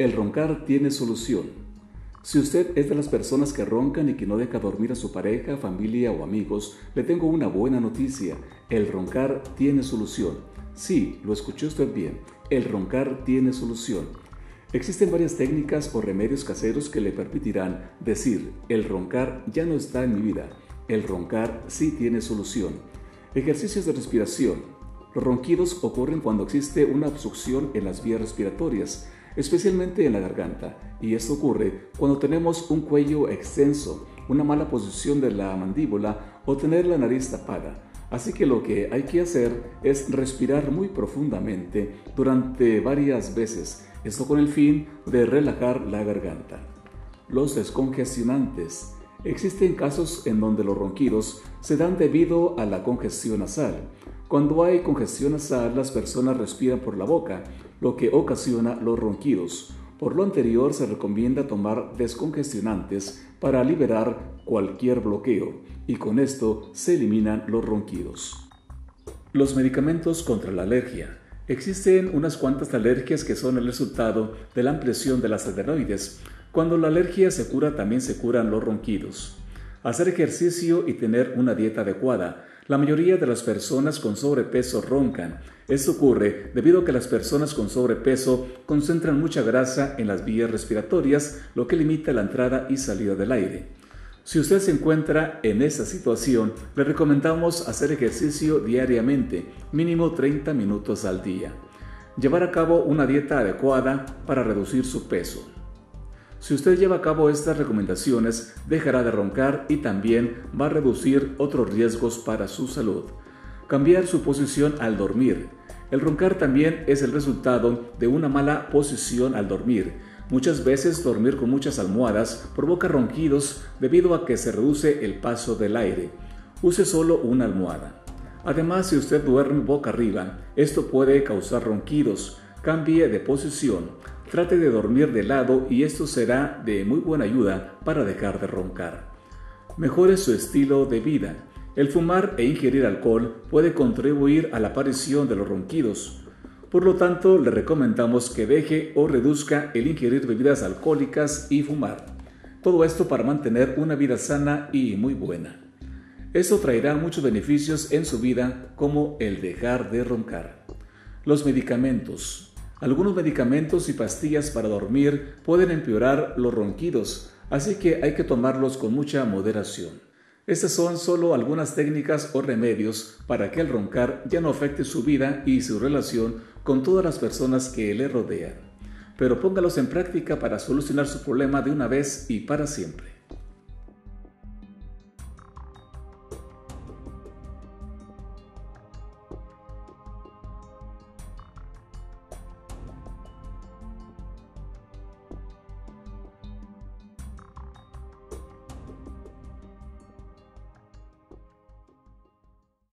El roncar tiene solución. Si usted es de las personas que roncan y que no deja dormir a su pareja, familia o amigos, le tengo una buena noticia. El roncar tiene solución. Sí, lo escuchó usted bien. El roncar tiene solución. Existen varias técnicas o remedios caseros que le permitirán decir, el roncar ya no está en mi vida. El roncar sí tiene solución. Ejercicios de respiración. Los ronquidos ocurren cuando existe una obstrucción en las vías respiratorias, especialmente en la garganta, y esto ocurre cuando tenemos un cuello extenso, una mala posición de la mandíbula o tener la nariz tapada. Así que lo que hay que hacer es respirar muy profundamente durante varias veces, esto con el fin de relajar la garganta. Los descongestionantes. Existen casos en donde los ronquidos se dan debido a la congestión nasal. Cuando hay congestión nasal, las personas respiran por la boca, lo que ocasiona los ronquidos. Por lo anterior, se recomienda tomar descongestionantes para liberar cualquier bloqueo, y con esto se eliminan los ronquidos. Los medicamentos contra la alergia. Existen unas cuantas alergias que son el resultado de la ampliación de las adenoides. Cuando la alergia se cura, también se curan los ronquidos. Hacer ejercicio y tener una dieta adecuada. La mayoría de las personas con sobrepeso roncan. Esto ocurre debido a que las personas con sobrepeso concentran mucha grasa en las vías respiratorias, lo que limita la entrada y salida del aire. Si usted se encuentra en esa situación, le recomendamos hacer ejercicio diariamente, mínimo 30 minutos al día. Llevar a cabo una dieta adecuada para reducir su peso. Si usted lleva a cabo estas recomendaciones, dejará de roncar y también va a reducir otros riesgos para su salud. Cambiar su posición al dormir. El roncar también es el resultado de una mala posición al dormir. Muchas veces dormir con muchas almohadas provoca ronquidos debido a que se reduce el paso del aire. Use solo una almohada. Además, si usted duerme boca arriba, esto puede causar ronquidos. Cambie de posición. Trate de dormir de lado y esto será de muy buena ayuda para dejar de roncar. Mejore su estilo de vida. El fumar e ingerir alcohol puede contribuir a la aparición de los ronquidos. Por lo tanto, le recomendamos que deje o reduzca el ingerir bebidas alcohólicas y fumar. Todo esto para mantener una vida sana y muy buena. Esto traerá muchos beneficios en su vida, como el dejar de roncar. Los medicamentos. Algunos medicamentos y pastillas para dormir pueden empeorar los ronquidos, así que hay que tomarlos con mucha moderación. Estas son solo algunas técnicas o remedios para que el roncar ya no afecte su vida y su relación con todas las personas que le rodean. Pero póngalos en práctica para solucionar su problema de una vez y para siempre.